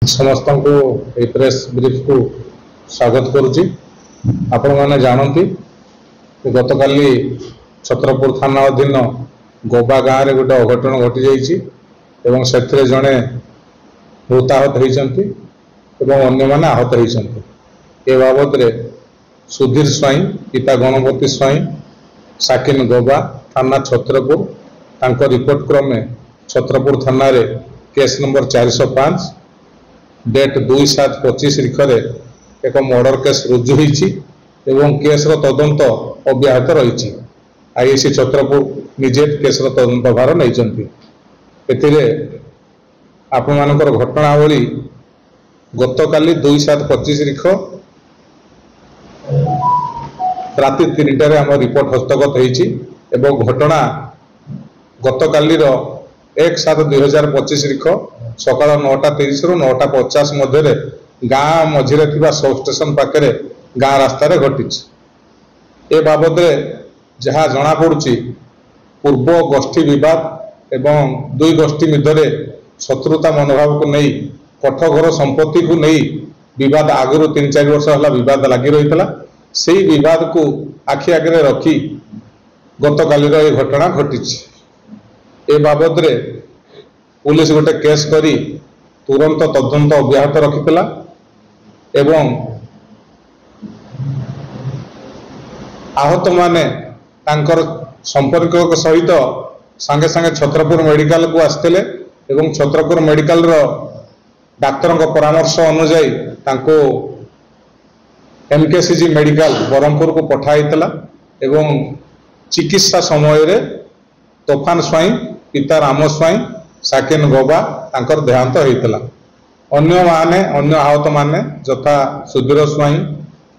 समस्त को ये प्रेस ब्रीफ को स्वागत करुच्ची। आपण मैंने जानती गत काली छत्रपुर थाना अधीन गोबा गाँव में गोटे अघटन घटी जाइए से जड़े मृताहत होती अन्य माने आहत होती। ए बाबद सुधीर स्वाई पिता गणपति स्वाई साकिन गोबा थाना छत्रपुर तांको रिपोर्ट क्रमे छत्रपुर थाना रे केस नंबर 405 डेट 2/7/25 तारीख एक मर्डर केस रुजु होती केस तदंत अब्याहत रही। आईएसी छत्रपुर निजे केस तदंत भार नहीं। आपण मानकर घटनावली गत काली 2/7/25 तारीख राति 3टार आम रिपोर्ट हस्तगत होती घटना गत काली 1/7/2025 तारीख सकाल 9:30 रु 9:50 मध्य गाँ मझीरे सब स्टेशन पाखे गाँ रास्तार घटी। ए बाबद जहाँ जना पड़ुची पूर्व गोष्ठी विवाद एवं दुई गोष्ठी मध्य शत्रुता मनोभाव को नहीं कठघर संपत्ति को नहीं विवाद आगु 3-4 वर्ष है विवाद लगी रही है। से विवाद को आखि आगे रखी गत काली ये घटना घटी। ए बाबद पुलिस गोटे केस करी तुरंत तदंत अब्याहत रखिला एवं आहत माने तांकर संपर्क सहित सांगे सांगे छत्रपुर मेडिकल को आसते एवं छत्रपुर मेडिकल डाक्तर परामर्श अनुजाई तांको एमकेसीजी मेडिकल बरहमपुर को पठाइला एवं चिकित्सा समय रे तोफान स्वाई पिता राम स्वाई साकेन गोबा तांकर देहांत होइतला। अन्य माने अन्य आहत माने यथा सुधीर स्वाई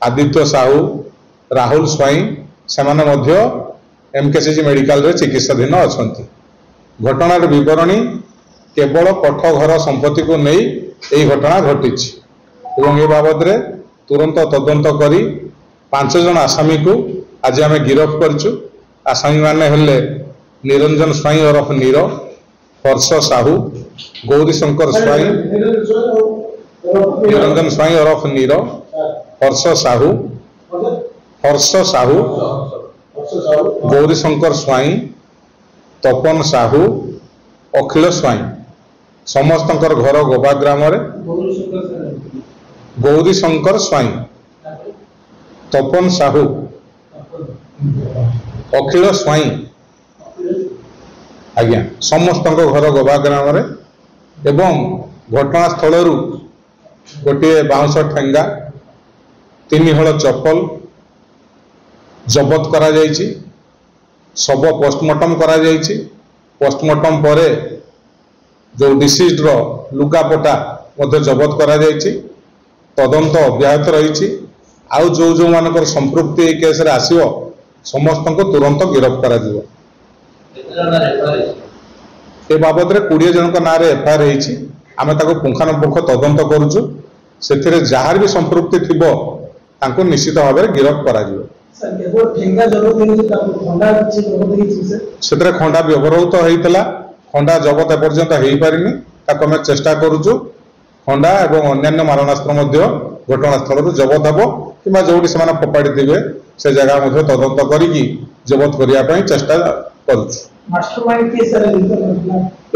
आदित्य साहू राहुल स्वाई सेमाने मध्य एमकेसीजी मेडिकल रे चिकित्साधीन अछंती। घटनार विवरणी केवल कठघर संपत्ति को नहीं यही घटना घटी एवं ए बाबद रे तुरंत तदंत करी 5 जन आसामी को आज आम गिरफ करचु। आसामी माने हेले निरंजन स्वाई ओरफ नीर, हर्ष साहू, गौरी शंकर स्वाई, निरंजन स्वाई ओरफ नीर, हर्ष साहू, गौरी शंकर स्वाई, तपन साहू, अखिल स्वाई समस्त घर गोबा ग्राम रे। गौरी शंकर स्वाई, तपन साहू, अखिल स्वाई आज्ञा समस्त घर गोबा ग्राम रे एवं घटनास्थल गोटे बाउंस ठेंगा 3 हल चप्पल जबत करा जायछि। सब पोस्टमार्टम करा जायछि। पोस्टमार्टम परे जो डिसीज रो लुगापटा मध्य जबत करा जायछि। तदंत अब्याहत रही। आउ जो जो मानकर संपृक्ति केस रे आसीबो समस्त को तुरंत गिरफ्त करा दिबो। ए बाबद 20 जन ना एफआईआर होती आम पुंखानुपुंख तदंत करुचु। से जार भी संपृक्ति थी निश्चित भाव में गिरफ्त करा से खंडा व्यवहृत होता। खंडा जबत एपर्यंत हो पारिनी आम चेष्टा करुचु। खंडा एवं अन्य मारणास्त्र घटनास्थल जबत हम कि जो फोपाड़ी थे से जगह तदंत करी जबत करने चेष्टा करुचु।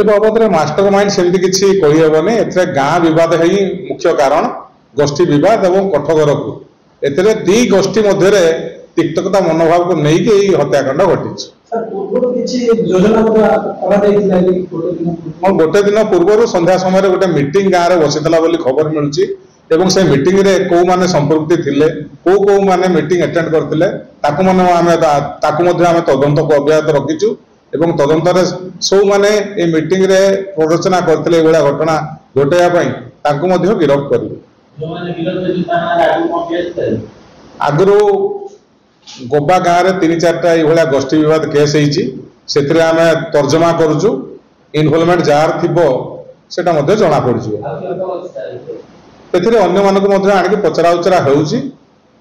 बाबद मास्टरमाइंड सेमती किसी कहीहबनी। ए गाँ विवाद ही मुख्य कारण गोष्ठी विवाद और कठघर को ए दी गोष्ठी मध्य तिक्तकता मनोभाव को लेकिन हत्याकांड घटी। गोटे दिन पूर्व संध्या समय गोटे मीटिंग गाँव में बसीला खबर मिलूँ से मीटिंग रे कौ माने संपृक्ति थिले कौ माने मीटिंग अटेंड करथिले आम तदंत को अब्याहत रखीचु एवं तदंतर सब माने ए मीटिंग रे प्ररोचना करथिले एभला घटना घटाइबा गिरफ्त कर। आगु गोबा गाँव में 3-4टा ये गोष्ठी विवाद केस होती आम तर्जमा करुचु। इनवॉल्वमेंट जार थिबो सेटा मध्ये जना पड़िजिवो। अन्य मानक आनिक पचरा उचरा होउची।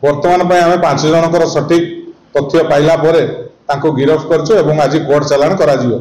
वर्तमान पय आम 5 जनकर सठिक तथ्य पाइला परे तांको गिरफ्त करचु एवं आज कोर्ट चालान करा जिवो।